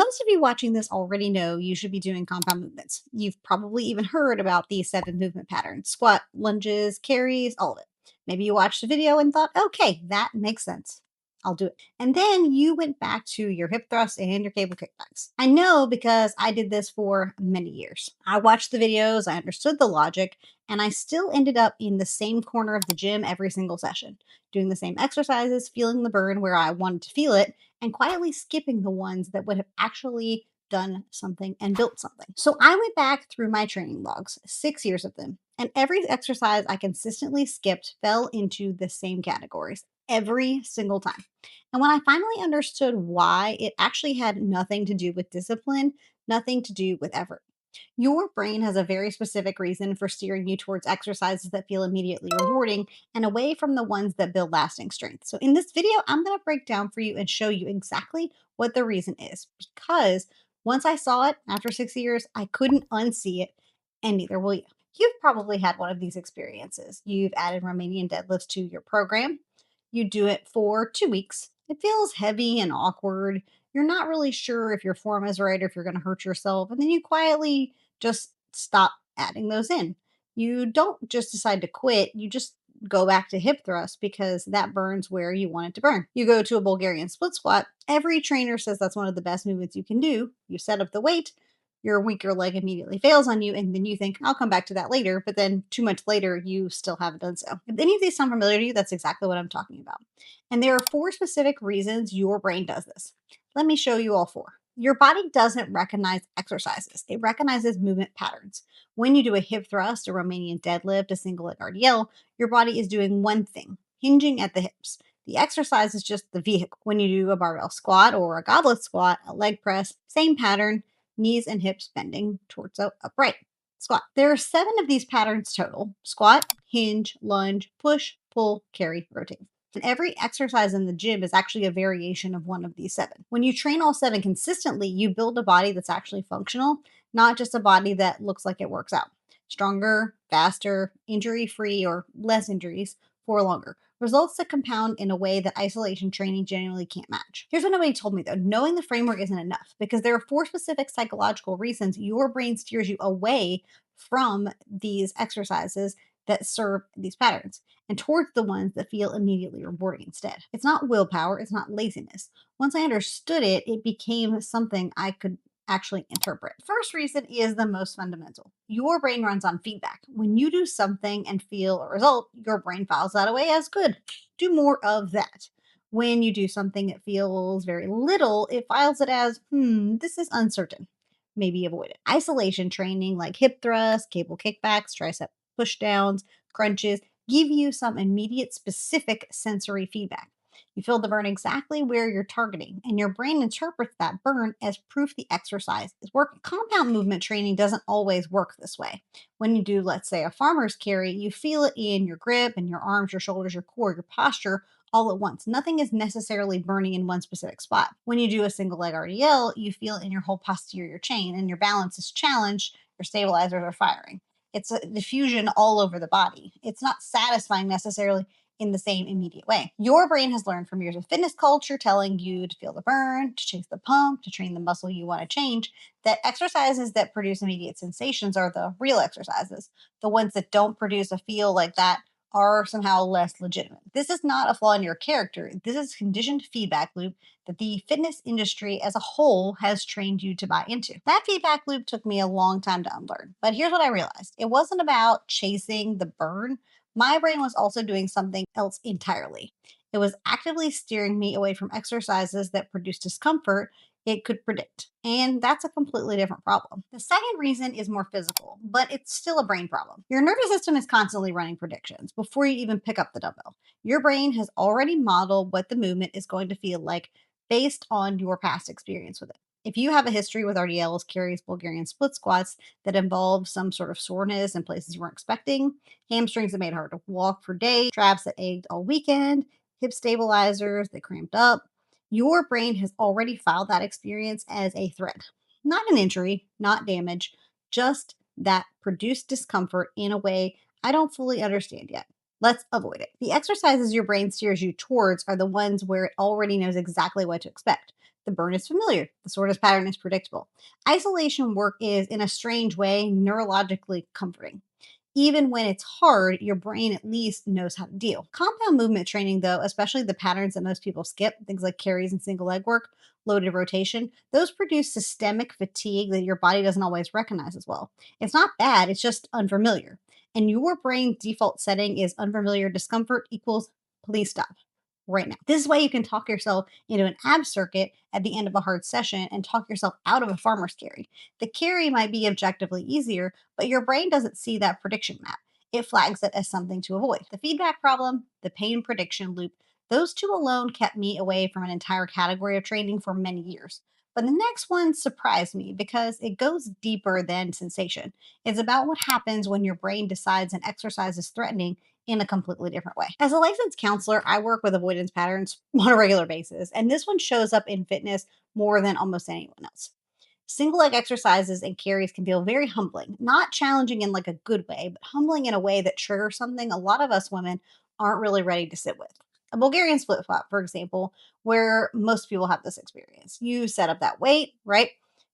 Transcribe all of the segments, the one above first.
Most of you watching this already know you should be doing compound movements. You've probably even heard about these 7 movement patterns: squat, lunges, carries, all of it. Maybe you watched the video and thought, okay, that makes sense. I'll do it. And then you went back to your hip thrusts and your cable kickbacks. I know because I did this for many years. I watched the videos, I understood the logic, and I still ended up in the same corner of the gym every single session, doing the same exercises, feeling the burn where I wanted to feel it, and quietly skipping the ones that would have actually done something and built something. So I went back through my training logs, 6 years of them, and every exercise I consistently skipped fell into the same categories every single time. And when I finally understood why, it actually had nothing to do with discipline, nothing to do with effort. Your brain has a very specific reason for steering you towards exercises that feel immediately rewarding and away from the ones that build lasting strength. So, in this video, I'm going to break down for you and show you exactly what the reason is. Because once I saw it after 6 years, I couldn't unsee it, and neither will you. You've probably had one of these experiences. You've added Romanian deadlifts to your program. You do it for 2 weeks. It feels heavy and awkward. You're not really sure if your form is right or if you're going to hurt yourself. And then you quietly just stop adding those in. You don't just decide to quit, you just go back to hip thrust because that burns where you want it to burn. You go to a Bulgarian split squat. Every trainer says that's one of the best movements you can do. You set up the weight, your weaker leg immediately fails on you, and then you think, I'll come back to that later. But then 2 months later, you still haven't done so. If any of these sound familiar to you, that's exactly what I'm talking about. And there are 4 specific reasons your brain does this. Let me show you all 4. Your body doesn't recognize exercises, it recognizes movement patterns. When you do a hip thrust, a Romanian deadlift, a single leg RDL, your body is doing one thing: hinging at the hips. The exercise is just the vehicle. When you do a barbell squat or a goblet squat, a leg press, same pattern: knees and hips bending towards a upright squat. There are 7 of these patterns total: squat, hinge, lunge, push, pull, carry, rotate. And every exercise in the gym is actually a variation of one of these 7. When you train all 7 consistently, you build a body that's actually functional, not just a body that looks like it works out. Stronger, faster, injury free, or less injuries for longer. Results that compound in a way that isolation training genuinely can't match. Here's what nobody told me though: knowing the framework isn't enough, because there are 4 specific psychological reasons your brain steers you away from these exercises that serve these patterns and towards the ones that feel immediately rewarding instead. It's not willpower, it's not laziness. Once I understood it, it became something I could actually interpret. First reason is the most fundamental. Your brain runs on feedback. When you do something and feel a result, your brain files that away as good. Do more of that. When you do something that feels very little, it files it as, this is uncertain. Maybe avoid it. Isolation training like hip thrusts, cable kickbacks, tricep pushdowns, crunches give you some immediate specific sensory feedback. You feel the burn exactly where you're targeting, and your brain interprets that burn as proof the exercise is working. Compound movement training doesn't always work this way. When you do, let's say, a farmer's carry, you feel it in your grip and your arms, your shoulders, your core, your posture all at once. Nothing is necessarily burning in one specific spot. When you do a single leg RDL, you feel it in your whole posterior chain, and your balance is challenged, your stabilizers are firing. It's a diffusion all over the body. It's not satisfying necessarily in the same immediate way. Your brain has learned from years of fitness culture telling you to feel the burn, to chase the pump, to train the muscle you want to change, that exercises that produce immediate sensations are the real exercises. The ones that don't produce a feel like that are somehow less legitimate. This is not a flaw in your character. This is a conditioned feedback loop that the fitness industry as a whole has trained you to buy into. That feedback loop took me a long time to unlearn. But here's what I realized: it wasn't about chasing the burn. My brain was also doing something else entirely. It was actively steering me away from exercises that produce discomfort it could predict. And that's a completely different problem. The second reason is more physical, but it's still a brain problem. Your nervous system is constantly running predictions before you even pick up the dumbbell. Your brain has already modeled what the movement is going to feel like based on your past experience with it. If you have a history with RDLs, carries, Bulgarian split squats that involve some sort of soreness in places you weren't expecting, hamstrings that made it hard to walk for days, traps that ached all weekend, hip stabilizers that cramped up, your brain has already filed that experience as a threat. Not an injury, not damage, just that produced discomfort in a way I don't fully understand yet. Let's avoid it. The exercises your brain steers you towards are the ones where it already knows exactly what to expect. The burn is familiar. The soreness pattern is predictable. Isolation work is, in a strange way, neurologically comforting. Even when it's hard, your brain at least knows how to deal. Compound movement training, though, especially the patterns that most people skip, things like carries and single leg work, loaded rotation, those produce systemic fatigue that your body doesn't always recognize as well. It's not bad, it's just unfamiliar. And your brain default setting is unfamiliar discomfort equals please stop right now. This is why you can talk yourself into an ab circuit at the end of a hard session and talk yourself out of a farmer's carry. The carry might be objectively easier, but your brain doesn't see that prediction map. It flags it as something to avoid. The feedback problem, the pain prediction loop, those two alone kept me away from an entire category of training for many years. But the next one surprised me because it goes deeper than sensation. It's about what happens when your brain decides an exercise is threatening in a completely different way. As a licensed counselor, I work with avoidance patterns on a regular basis, and this one shows up in fitness more than almost anyone else. Single leg exercises and carries can feel very humbling, not challenging in like a good way, but humbling in a way that triggers something a lot of us women aren't really ready to sit with. A Bulgarian split flop, for example, where most people have this experience. You set up that weight, right?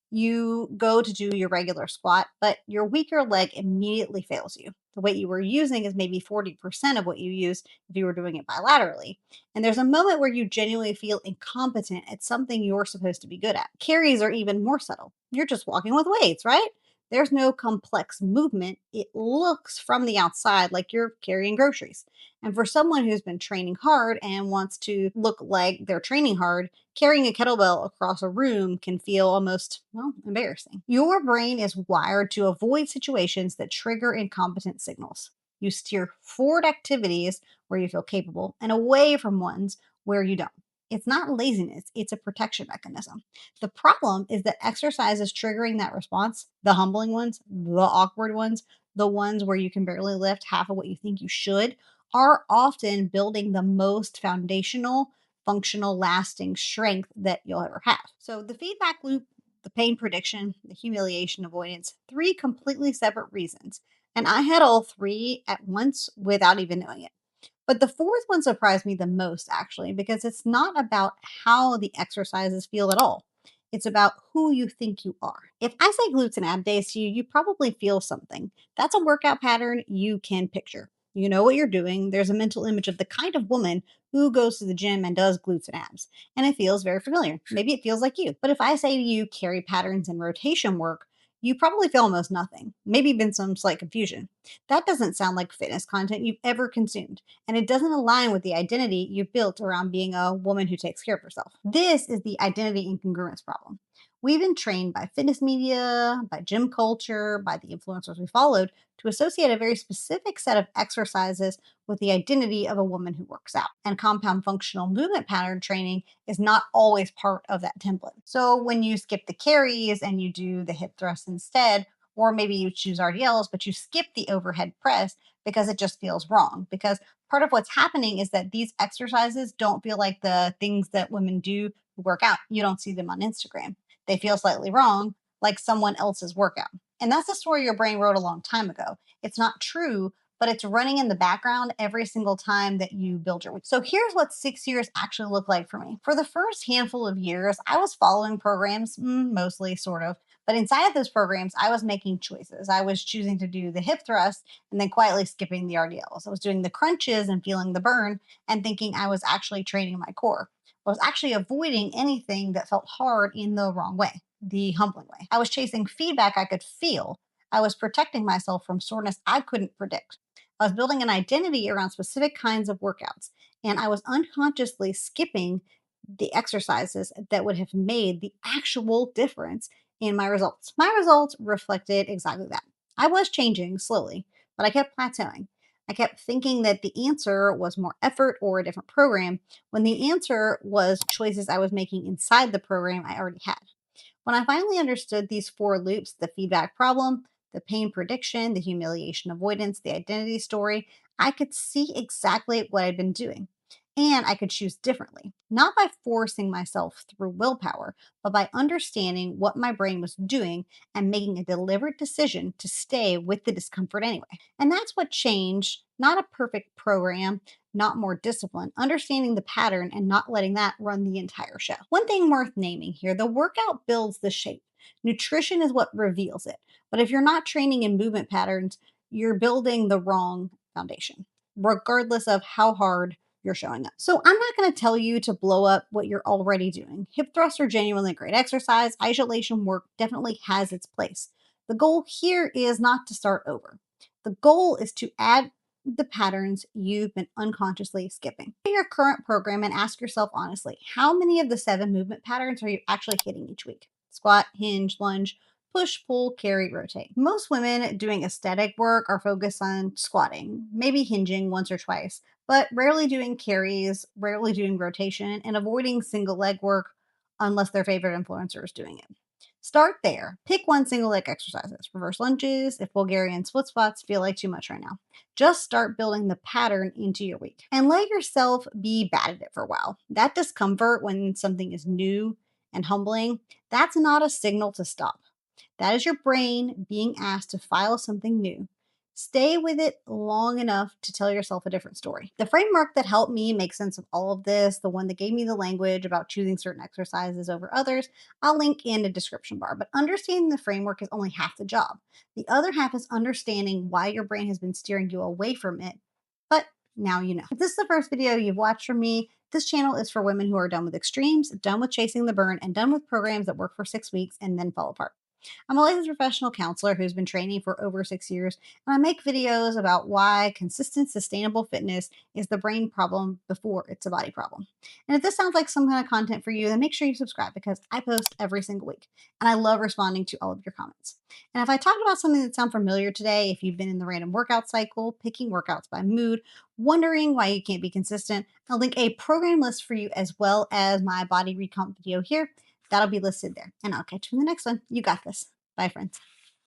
You go to do your regular squat, but your weaker leg immediately fails you. The weight you were using is maybe 40% of what you use if you were doing it bilaterally. And there's a moment where you genuinely feel incompetent at something you're supposed to be good at. Carries are even more subtle. You're just walking with weights, right? There's no complex movement. It looks from the outside like you're carrying groceries. And for someone who's been training hard and wants to look like they're training hard, carrying a kettlebell across a room can feel almost, well, embarrassing. Your brain is wired to avoid situations that trigger incompetent signals. You steer forward activities where you feel capable and away from ones where you don't. It's not laziness, it's a protection mechanism. The problem is that exercises triggering that response, the humbling ones, the awkward ones, the ones where you can barely lift half of what you think you should, are often building the most foundational, functional, lasting strength that you'll ever have. So the feedback loop, the pain prediction, the humiliation avoidance, three completely separate reasons. And I had all three at once without even knowing it. But the fourth one surprised me the most, actually, because it's not about how the exercises feel at all. It's about who you think you are. If I say glutes and ab days to you, you probably feel something. That's a workout pattern you can picture. You know what you're doing. There's a mental image of the kind of woman who goes to the gym and does glutes and abs. And it feels very familiar. Maybe it feels like you. But if I say to you carry patterns and rotation work, you probably feel almost nothing, maybe even some slight confusion. That doesn't sound like fitness content you've ever consumed, and it doesn't align with the identity you built around being a woman who takes care of herself. This is the identity incongruence problem. We've been trained by fitness media, by gym culture, by the influencers we followed to associate a very specific set of exercises with the identity of a woman who works out. And compound functional movement pattern training is not always part of that template. So when you skip the carries and you do the hip thrust instead, or maybe you choose RDLs, but you skip the overhead press because it just feels wrong. Because part of what's happening is that these exercises don't feel like the things that women do who work out. You don't see them on Instagram. They feel slightly wrong, like someone else's workout. And that's a story your brain wrote a long time ago. It's not true, but it's running in the background every single time that you build your week. So here's what 6 years actually looked like for me. For the first handful of years, I was following programs, mostly, sort of. But inside of those programs, I was making choices. I was choosing to do the hip thrust and then quietly skipping the RDLs. I was doing the crunches and feeling the burn and thinking I was actually training my core. I was actually avoiding anything that felt hard in the wrong way, the humbling way. I was chasing feedback I could feel. I was protecting myself from soreness I couldn't predict. I was building an identity around specific kinds of workouts, and I was unconsciously skipping the exercises that would have made the actual difference in my results. My results reflected exactly that. I was changing slowly, but I kept plateauing. I kept thinking that the answer was more effort or a different program, when the answer was choices I was making inside the program I already had. When I finally understood these four loops, the feedback problem, the pain prediction, the humiliation avoidance, the identity story, I could see exactly what I'd been doing. And I could choose differently, not by forcing myself through willpower, but by understanding what my brain was doing and making a deliberate decision to stay with the discomfort anyway. And that's what changed not a perfect program, not more discipline, understanding the pattern and not letting that run the entire show. One thing worth naming here, the workout builds the shape. Nutrition is what reveals it. But if you're not training in movement patterns, you're building the wrong foundation, regardless of how hard you're showing up. So I'm not going to tell you to blow up what you're already doing. Hip thrusts are genuinely great exercise. Isolation work definitely has its place. The goal here is not to start over. The goal is to add the patterns you've been unconsciously skipping. Look at your current program and ask yourself honestly, how many of the 7 movement patterns are you actually hitting each week? Squat, hinge, lunge, push, pull, carry, rotate. Most women doing aesthetic work are focused on squatting, maybe hinging once or twice, but rarely doing carries, rarely doing rotation, and avoiding single leg work unless their favorite influencer is doing it. Start there. Pick one single leg exercises, reverse lunges, if Bulgarian split squats feel like too much right now. Just start building the pattern into your week and let yourself be bad at it for a while. That discomfort when something is new and humbling, that's not a signal to stop. That is your brain being asked to file something new. Stay with it long enough to tell yourself a different story. The framework that helped me make sense of all of this, the one that gave me the language about choosing certain exercises over others, I'll link in the description bar. But understanding the framework is only half the job. The other half is understanding why your brain has been steering you away from it. But now you know. If this is the first video you've watched from me, this channel is for women who are done with extremes, done with chasing the burn, and done with programs that work for 6 weeks and then fall apart. I'm a licensed professional counselor who's been training for over 6 years, and I make videos about why consistent, sustainable fitness is the brain problem before it's a body problem. And if this sounds like some kind of content for you, then make sure you subscribe because I post every single week, and I love responding to all of your comments. And if I talked about something that sounds familiar today, if you've been in the random workout cycle, picking workouts by mood, wondering why you can't be consistent, I'll link a program list for you as well as my body recomp video here. That'll be listed there. And I'll catch you in the next one. You got this. Bye, friends.